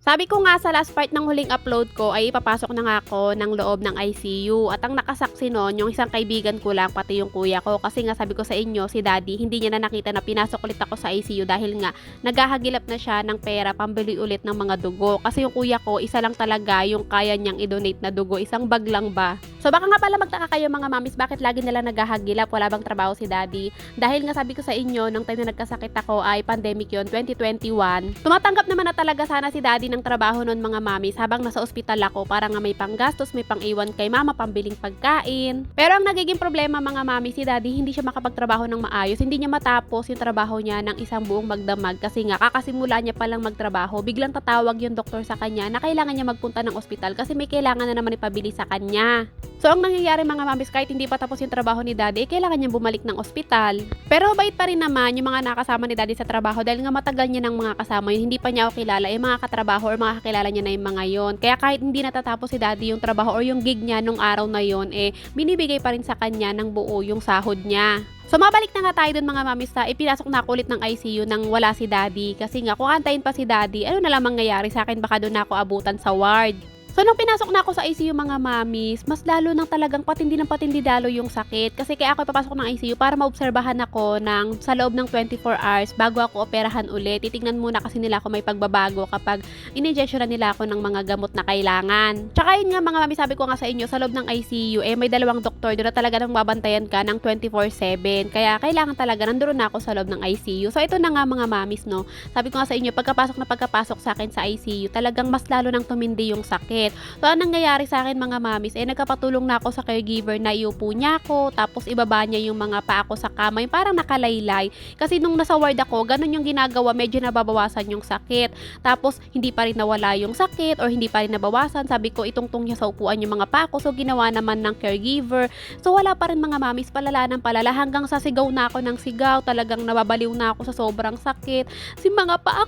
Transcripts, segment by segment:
Sabi ko nga sa last part ng huling upload ko ay ipapasok na nga ako ng loob ng ICU at ang nakasaksi nun yung isang kaibigan ko lang pati yung kuya ko kasi nga sabi ko sa inyo si daddy hindi niya na nakita na pinasok ulit ako sa ICU dahil nga naghahagilap na siya ng pera pambili ulit ng mga dugo kasi yung kuya ko isa lang talaga yung kaya niyang i-donate na dugo, isang bag lang ba. So baka nga pala magtaka kayo mga mamis bakit lagi nila naghahagilap, wala bang trabaho si daddy dahil nga sabi ko sa inyo nung time na nagkasakit ako ay pandemic yon 2021. Tumatanggap naman na talaga sana si daddy ng trabaho nun mga mamis habang nasa ospital ako para nga may panggastos, may pang-iwan kay mama, pambiling pagkain. Pero ang nagiging problema mga mamis, si daddy hindi siya makapagtrabaho ng maayos, hindi niya matapos yung trabaho niya ng isang buong magdamag kasi nga kakasimula niya palang magtrabaho, biglang tatawag yung doktor sa kanya na kailangan niya magpunta ng ospital kasi may kailangan na naman ipabili sa kanya. So ang nangyayari mga mamis, kahit hindi pa tapos yung trabaho ni daddy, kailangan niya bumalik ng ospital. Pero bait pa rin naman yung mga nakasama ni daddy sa trabaho dahil nga matagal niya ng mga kasama yun, hindi pa niya ako kilala yung mga katrabaho or mga kakilala niya na yung mga yon. Kaya kahit hindi natatapos si daddy yung trabaho or yung gig niya nung araw na yon, binibigay pa rin sa kanya ng buo yung sahod niya. So mabalik na nga tayo dun mga mamis sa ipinasok na ako ulit ng ICU nang wala si daddy kasi nga kung antayin pa si daddy, ano na lang mangyayari sa akin, baka doon ako abutan sa ward. So nung pinasok na ako sa ICU mga mamis, mas lalo nang talagang patindi ng patindi lalo yung sakit. Kasi kaya ako papasok ng ICU para maobserbahan ako sa loob ng 24 hours bago ako operahan ulit. Titignan muna kasi nila ako may pagbabago kapag in-injectionan nila ako ng mga gamot na kailangan. Tsaka yun nga mga mamis, sabi ko nga sa inyo, sa loob ng ICU may dalawang doktor doon na talaga nang babantayan ka ng 24/7. Kaya kailangan talaga nandoon na ako sa loob ng ICU. So ito na nga mga mamis, no. Sabi ko nga sa inyo, pagkapasok sa akin sa ICU, talagang mas lalo nang tumindi yung sakit. So, anong nangyayari sa akin mga mamis, nagkapatulong na ako sa caregiver na iupo niya ako, tapos ibaba niya yung mga paa ko sa kama, yung parang nakalaylay. Kasi nung nasa ward ako, ganun yung ginagawa, medyo nababawasan yung sakit. Tapos, hindi pa rin nawala yung sakit or hindi pa rin nabawasan. Sabi ko, itungtong niya sa upuan yung mga paa ko. So, ginawa naman ng caregiver. So, wala pa rin mga mamis, palala ng palala. Hanggang sa sigaw na ako ng sigaw, talagang nababaliw na ako sa sobrang sakit. Yung mga paa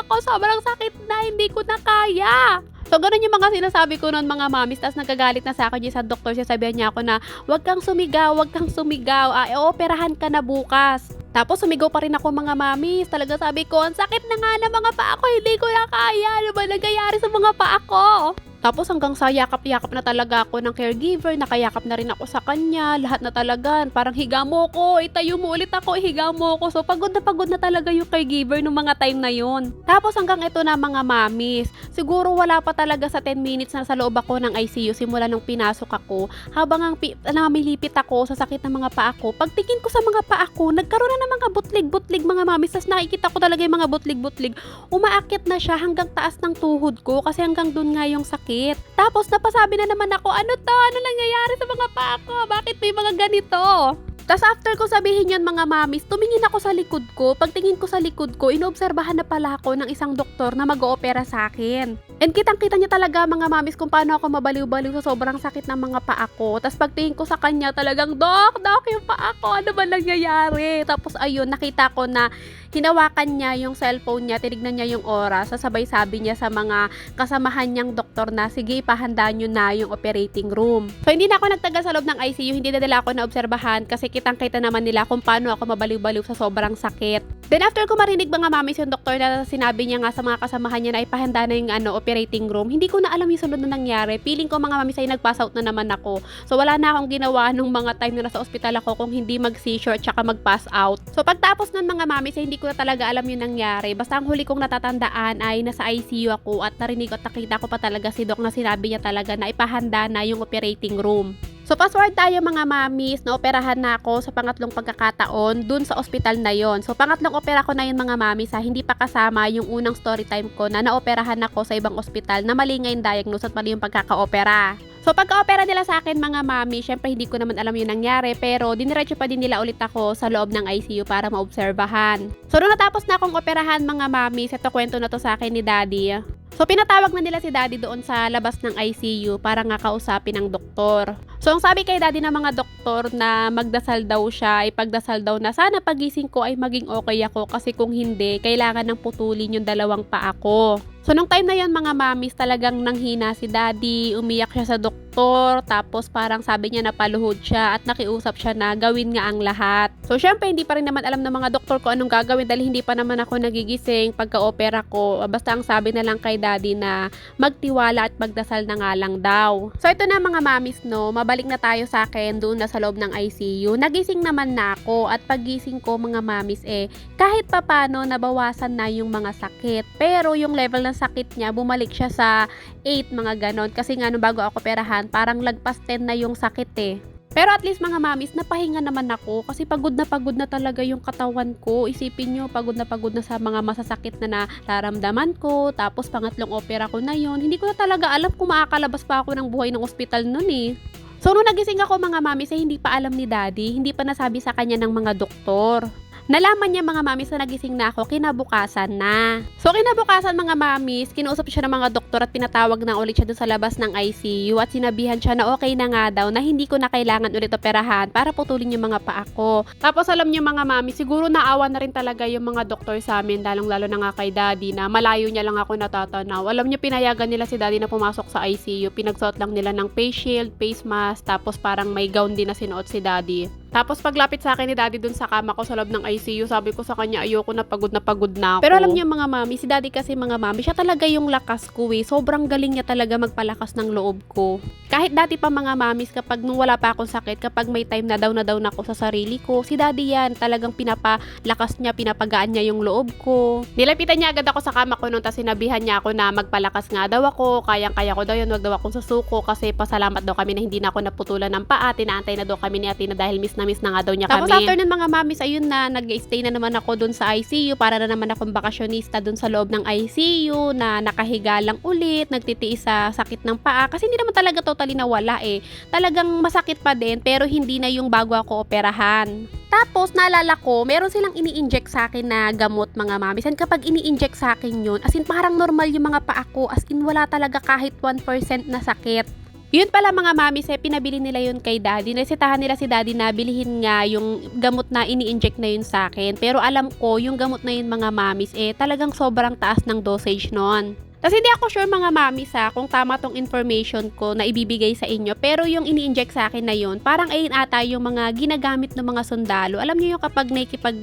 ko, sobrang sakit na, hindi ko na kaya. So, ganun yung mga sinasabi ko noon mga mamis. Tapos nagagalit na sa akin yung sa doktor. Sabihan niya ako na, wag kang sumigaw. Operahan ka na bukas. Tapos sumigaw pa rin ako mga mamis. Talaga sabi ko, ang sakit na nga ng mga paa ko. Hindi ko na kaya. Ano ba nangyayari sa mga paa ko? Tapos hanggang sa yakap-yakap na talaga ako ng caregiver, nakayakap na rin ako sa kanya, lahat na talaga, parang higa mo ko, itayo mo ulit ako, higa mo ko. So pagod na talaga yung caregiver nung mga time na yon. Tapos hanggang ito na mga mamis, siguro wala pa talaga sa 10 minutes na sa loob ako ng ICU simula nung pinasok ako, habang namimilipit ako sa sakit ng mga paa ko. Pagtingin ko sa mga paa ko, nagkaroon na ng mga butlig-butlig mga mamis. Tapos nakikita ko talaga yung mga butlig-butlig. Umaakyat na siya hanggang taas ng tuhod ko kasi hanggang dun nga yung sakit. Tapos napasabi na naman ako, ano to? Ano nangyayari sa mga paa ko? Bakit may mga ganito? Tapos after ko sabihin yun mga mamis, tumingin ako sa likod ko. Pagtingin ko sa likod ko, inoobserbahan na pala ako ng isang doktor na mag-oopera sa akin. And kitang-kita niya talaga mga mamis kung paano ako mabaliw-baliw sa sobrang sakit ng mga paa ko. Tapos pagtingin ko sa kanya talagang, Dok, yung paa ko, ano ba nangyayari? Tapos ayun, nakita ko na hinawakan niya yung cellphone niya, tinignan niya yung oras, sasabay sabi niya sa mga kasamahan niyang doktor na, sige, ipahanda nyo na yung operating room. So hindi na ako nagtagal sa loob ng ICU, hindi na nila ako naobserbahan kasi kitang-kita naman nila kung paano ako mabaliw-baliw sa sobrang sakit. Then after ko marinig mga mamis yung doktor na sinabi niya nga sa mga kasamahan niya na ipahanda na yung operating room, hindi ko na alam yung sunod na nangyari. Feeling ko mga mamis ay nag-pass out na naman ako. So wala na akong ginawa nung mga time na nasa ospital ako kung hindi mag-seizure at saka mag-pass out. So pagtapos ng mga mamis ay hindi ko na talaga alam yung nangyari. Basta ang huli kong natatandaan ay nasa ICU ako at narinig at nakita ko pa talaga si Doc na sinabi niya talaga na ipahanda na yung operating room. So fast forward tayo mga mamis, naoperahan na ako sa pangatlong pagkakataon dun sa ospital na yon. So pangatlong opera ko na yun mga mamis, hindi pa kasama yung unang story time ko na naoperahan ako sa ibang ospital na mali nga yung diagnose at mali yung pagkaka-opera. So pagka-opera nila sa akin mga mami, syempre hindi ko naman alam yung nangyari pero diniretso pa din nila ulit ako sa loob ng ICU para maobserbahan. So nung natapos na akong operahan mga mami, ito kwento na to sa akin ni Daddy. So pinatawag na nila si Daddy doon sa labas ng ICU para nga kausapin ng doktor. So, ang sabi kay daddy ng mga doktor na magdasal daw siya, ipagdasal daw na sana pagising ko ay maging okay ako kasi kung hindi, kailangan ng putulin yung dalawang paa ko. So, nung time na yon mga mamis, talagang nanghina si daddy, umiyak siya sa doktor, tapos parang sabi niya napaluhod siya at nakiusap siya na gawin nga ang lahat. So, syempre, hindi pa rin naman alam ng mga doktor ko anong gagawin dahil hindi pa naman ako nagigising pagka-opera ko. Basta ang sabi na lang kay daddy na magtiwala at magdasal na nga lang daw. So, ito na mga mamis, no, mabalik na tayo sa akin doon na sa loob ng ICU. Nagising naman na ako at pagising ko mga mamis kahit papano nabawasan na yung mga sakit. Pero yung level ng sakit niya, bumalik siya sa 8 mga ganon. Kasi nga nung bago ako operahan, parang lagpas 10 na yung sakit Pero at least mga mamis, napahinga naman ako kasi pagod na talaga yung katawan ko. Isipin nyo, pagod na sa mga masasakit na nararamdaman ko. Tapos pangatlong opera ko na yon. Hindi ko na talaga alam kung makakalabas pa ako ng buhay ng ospital nun So nung nagising ako mga mamis hindi pa alam ni daddy, hindi pa nasabi sa kanya ng mga doktor. Nalaman niya mga mamis na nagising na ako kinabukasan na. So kinabukasan mga mamis, kinuusap siya ng mga doktor at pinatawag na ulit siya doon sa labas ng ICU at sinabihan siya na okay na nga daw na hindi ko na kailangan ulit operahan para putulin yung mga paa ko. Tapos alam niyo mga mamis, siguro naawa na rin talaga yung mga doktor sa amin, lalong-lalo na nga kay daddy na malayo niya lang ako natatanaw. Alam niyo pinayagan nila si daddy na pumasok sa ICU, pinagsuot lang nila ng face shield, face mask, tapos parang may gown din na sinuot si daddy. Tapos paglapit sa akin ni daddy dun sa kama ko sa loob ng ICU, sabi ko sa kanya ayoko na pagod na ako. Pero alam niyo mga mami, si daddy kasi mga mami, siya talaga yung lakas ko Sobrang galing niya talaga magpalakas ng loob ko. Kahit dati pa mga mamis, kapag nung wala pa akong sakit, kapag may time na down na ako sa sarili ko, si daddy yan, talagang pinapalakas niya, pinapagaan niya yung loob ko. Nilapitan niya agad ako sa kama ko nung tas sinabihan niya ako na magpalakas nga daw ako, kayang-kaya ko daw yun, wag daw akong susuko kasi pasalamat daw kami na hindi na ako naputulan ng paa, tinaantay na daw kami ni ate na dahil miss na nga daw niya kami. Tapos after nun mga mamis, ayun na, nag-stay na naman ako dun sa ICU para na naman akong bakasyonista dun sa loob ng ICU na nakahiga lang ulit, nagtitiis sa sakit ng paa kasi hindi naman talaga totally nawala Talagang masakit pa din pero hindi na yung bago ako operahan. Tapos naalala ko, meron silang ini-inject sa akin na gamot mga mamis. And kapag ini-inject sa akin yun, as in parang normal yung mga paa ko, as in wala talaga kahit 1% na sakit. Yun pala mga mamis pinabili nila yun kay daddy. Resetahan nila si daddy na bilihin nga yung gamot na ini-inject na yun sa akin. Pero alam ko, yung gamot na yun mga mamis talagang sobrang taas ng dosage nun. Tapos hindi ako sure mga mamis kung tama tong information ko na ibibigay sa inyo. Pero yung ini-inject sa akin na yun, parang ayun ata yung mga ginagamit ng mga sundalo. Alam niyo yung kapag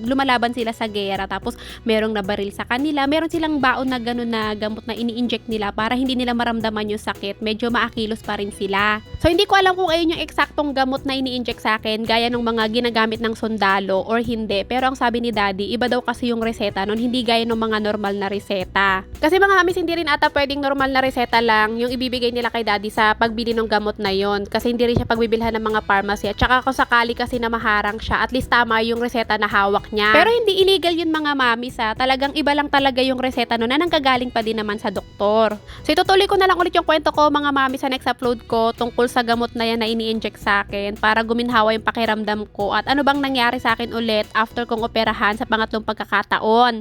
lumalaban sila sa gera, tapos merong nabaril sa kanila, meron silang baon na gano'n na gamot na ini-inject nila para hindi nila maramdaman yung sakit. Medyo maakilos pa rin sila. So hindi ko alam kung ayun yung eksaktong gamot na ini-inject sa akin, gaya ng mga ginagamit ng sundalo or hindi. Pero ang sabi ni daddy, iba daw kasi yung reseta nun, hindi gaya ng mga normal na reseta. Kasi mga mamis, hindi rin ata pwedeng normal na reseta lang yung ibibigay nila kay daddy sa pagbili ng gamot na yon kasi hindi rin siya pagbibilhan ng mga pharmacy at saka kung sakali kasi na maharang siya at least tama yung reseta na hawak niya. Pero hindi illegal yun mga mamis talagang iba lang talaga yung reseta nun na nanggagaling pa din naman sa doktor. So itutuloy ko na lang ulit yung kwento ko mga mamis sa next upload ko tungkol sa gamot na yan na ini-inject sa akin para guminhawa yung pakiramdam ko at ano bang nangyari sa akin ulit after kong operahan sa pangatlong pagkakataon.